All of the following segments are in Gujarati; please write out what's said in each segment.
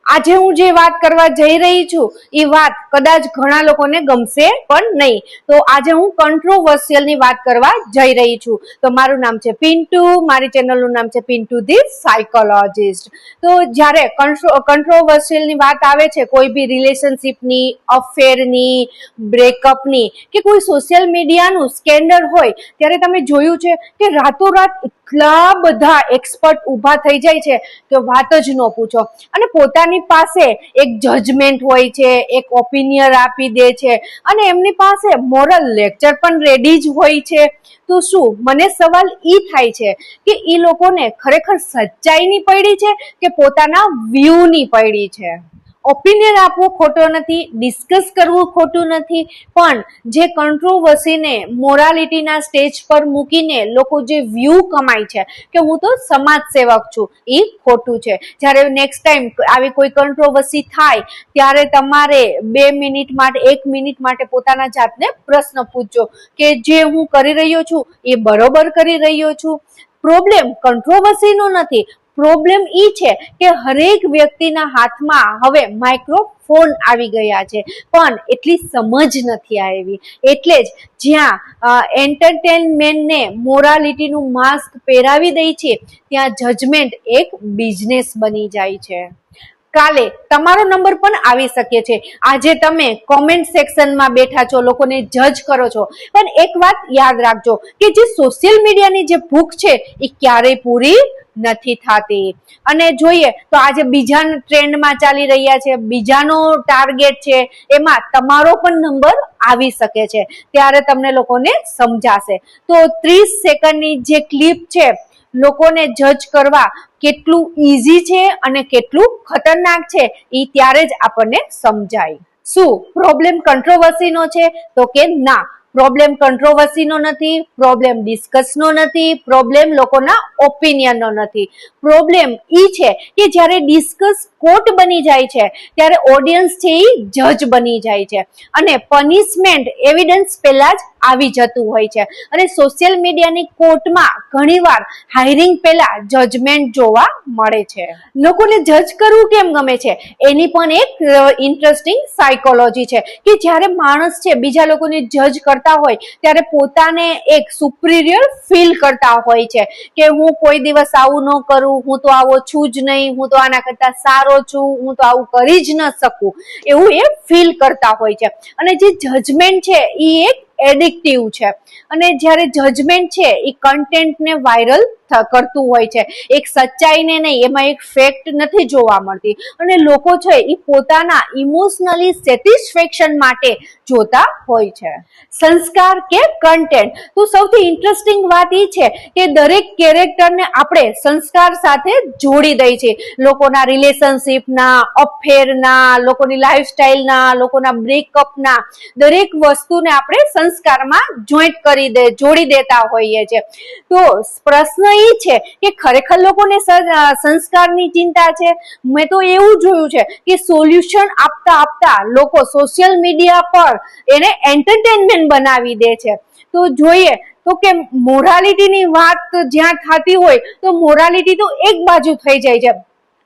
આજે હું જે વાત કરવા જઈ રહી છું એ વાત કદાચ ઘણા લોકોને ગમશે પણ નહીં. તો આજે હું કંટ્રોવર્સિયલ ની વાત કરવા જઈ રહી છું. તો મારું નામ છે પિન્ટુ, મારી ચેનલનું નામ છે પિન્ટુ ધી સાયકોલોજીસ્ટ. તો જ્યારે કંટ્રોવર્સિયલ ની વાત આવે છે કોઈ બી રિલેશનશિપની, અફેરની, બ્રેકઅપની કે કોઈ સોશિયલ મીડિયાનું સ્કેન્ડલ હોય ત્યારે તમે જોયું છે કે રાતોરાત એટલા બધા એક્સપર્ટ ઊભા થઈ જાય છે કે વાત જ ન પૂછો. અને પોતાની પાસે એક જજમેન્ટ હોય છે, એક ઓપિનિયન આપી દે છે અને એમની પાસે મોરલ લેક્ચર પણ રેડી જ હોય છે. તો શું મને સવાલ ઈ થાય છે કે ઈ લોકોને ખરેખર સચ્ચાઈની પડી છે કે પોતાના વ્યૂની પડી છે? ઓપિનિયન આપવો ખોટો નથી, ડિસ્કસ કરવું ખોટું નથી, પણ જે કંટ્રોવર્સીને મોરાલિટીના સ્ટેજ પર મૂકીને લોકો જે વ્યૂ કમાય છે કે હું તો સમાજ સેવક છું, એ ખોટું છે. જ્યારે નેક્સ્ટ ટાઈમ આવી કોઈ કંટ્રોવર્સી થાય ત્યારે તમારે 2 મિનિટ માટે 1 મિનિટ માટે પોતાના જાતને પ્રશ્ન પૂછજો કે જે હું કરી રહ્યો છું એ બરોબર કરી રહ્યો છું. પ્રોબ્લેમ કંટ્રોવર્સીનો નથી, પ્રોબ્લેમ ઈ છે કે હરેક વ્યક્તિના હાથમાં હવે માઇક્રોફોન આવી ગયા છે પણ એટલી સમજ નથી આવી. એટલે જ જ્યાં એન્ટરટેનમેન્ટને મોરાલિટીનું માસ્ક પહેરાવી દે છે ત્યાં જજમેન્ટ એક બિઝનેસ બની જાય છે. કાલે તમારો નંબર પણ આવી શકે છે. આજે તમે કોમેન્ટ સેક્શનમાં બેઠા છો, લોકોને જજ કરો છો, પણ એક વાત યાદ રાખજો કે જે સોશિયલ મીડિયાની જે ભૂખ છે એ ક્યારેય પૂરી નથી થતી. અને જોઈએ તો આજે બીજા ટ્રેન્ડમાં ચાલી રહ્યા છે, બીજાનો ટાર્ગેટ છે, એમાં તમારો પણ નંબર આવી શકે છે. ત્યારે તમને લોકોને સમજાશે. તો 30 સેકન્ડની જે ક્લિપ છે લોકોને જજ કરવા કેટલું ઈઝી છે અને કેટલું ખતરનાક છે એ ત્યારે જ આપણને સમજાય. શું પ્રોબ્લેમ કંટ્રોવર્સીનો છે? તો કે ના, પ્રોબ્લેમ કંટ્રોવર્સીનો નથી, પ્રોબ્લેમ ડિસ્કસનો નથી, પ્રોબ્લેમ લોકોના ઓપિનિયનનો નથી. પ્રોબ્લેમ ઈ છે કે જ્યારે ડિસ્કસ કોર્ટ બની જાય છે ત્યારે ઓડિયન્સ છે એ જજ બની જાય છે અને પનિશમેન્ટ એવિડન્સ પહેલા જ આવી જતું હોય છે. અને સોશિયલ મીડિયાની કોર્ટમાં ઘણીવાર હાયરિંગ પહેલા જજમેન્ટ જોવા મળે છે. લોકોને જજ કરવું કેમ ગમે છે એની પણ એક ઇન્ટરેસ્ટિંગ સાયકોલોજી છે કે જ્યારે માણસ છે બીજા લોકોને જજ કરતા હોય ત્યારે પોતાને એક સુપિરિયર ફીલ કરતા હોય છે કે હું કોઈ દિવસ આવું ન કરું, હું તો આવો છું જ નહીં, હું તો આના કરતા સારો છું, હું તો આવું કરી જ ન શકું, એવું એ ફીલ કરતા હોય છે. અને જે જજમેન્ટ છે એ એક એડિક્ટિવ છે અને જ્યારે જજમેન્ટ છે એ કન્ટેન્ટને વાયરલ કરતું હોય છે, એક સચ્ચાઈને નહીં, એમાં એક ફેક્ટ નથી જોવા મળતી અને લોકો છે એ પોતાના ઇમોશનલી સેટિસ્ફેક્શન માટે જોતા હોય છે. સંસ્કાર કે કન્ટેન્ટ? તો સૌથી ઇન્ટરેસ્ટિંગ વાત એ છે કે દરેક કેરેક્ટરને આપણે સંસ્કાર સાથે જોડી દઈએ છીએ. લોકોના રિલેશનશિપના, અફેરના, લોકોની લાઈફસ્ટાઈલના, લોકોના બ્રેકઅપના દરેક વસ્તુને આપણે સંસ્કારમાં જોડી દેતા હોઈએ છીએ. તો પ્રશ્ન એ છે કે ખરેખર લોકોને સંસ્કારની ચિંતા છે? મેં તો એવું જોયું છે કે સોલ્યુશન આપતા આપતા લોકો સોશિયલ મીડિયા પર એને એન્ટરટેનમેન્ટ બનાવી દે છે. તો જોઈએ તો કે મોરાલિટીની વાત જ્યાં થતી હોય તો મોરાલિટી તો એક બાજુ થઈ જાય છે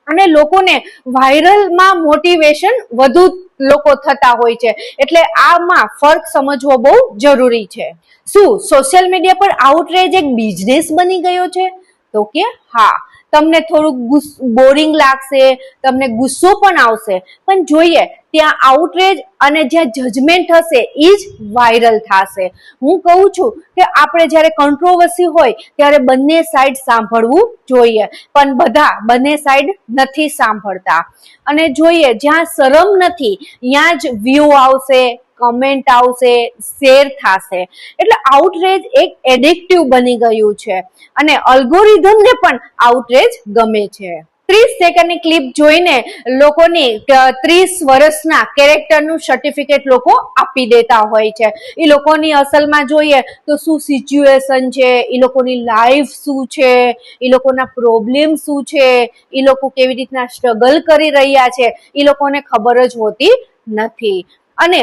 અને લોકોને વાયરલમાં મોટિવેશન વધુ લોકો થતા હોય છે. એટલે આમાં ફરક સમજવો બહુ જરૂરી છે. શું સોશિયલ મીડિયા પર આઉટરેજ એક બિઝનેસ બની ગયો છે? તો કે હા, તમને થોડુંક બોરિંગ લાગશે, તમને ગુસ્સો પણ આવશે, પણ જોઈએ ત્યાં આઉટરેજ અને જ્યાં જજમેન્ટ હશે એ જ વાયરલ થશે. હું કહું છું કે આપણે જ્યારે કંટ્રોવર્સી હોય ત્યારે બંને સાઈડ સાંભળવું જોઈએ, પણ બધા બંને સાઈડ નથી સાંભળતા. અને જોઈએ જ્યાં શરમ નથી ત્યાં જ વ્યૂ આવશે, કમેન્ટ આવશે, શેર થશે. એટલે આઉટરેજ એક એડિક્ટિવ બની ગયું છે અને અલ્ગોરિધમને પણ આઉટરેજ ગમે છે. 30 સેકન્ડની ક્લિપ જોઈને લોકોની 30 વર્ષના કેરેક્ટરનું સર્ટિફિકેટ લોકો આપી દેતા હોય છે. એ લોકોની અસલમાં જોઈએ તો શું સિચ્યુએશન છે, એ લોકોની લાઈફ શું છે, એ લોકોના પ્રોબ્લેમ શું છે, એ લોકો કેવી રીતના સ્ટ્રગલ કરી રહ્યા છે, એ લોકોને ખબર જ હોતી નથી. અને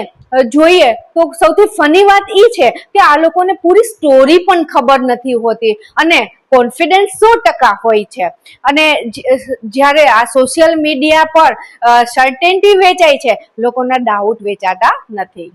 જોઈએ તો સૌથી ફની વાત એ છે કે આ લોકોને પૂરી સ્ટોરી પણ ખબર નથી હોતી અને કોન્ફિડન્સ 100% હોય છે. અને જ્યારે આ સોશિયલ મીડિયા પર સર્ટેનિટી વેચાય છે, લોકોના ડાઉટ વેચાતા નથી.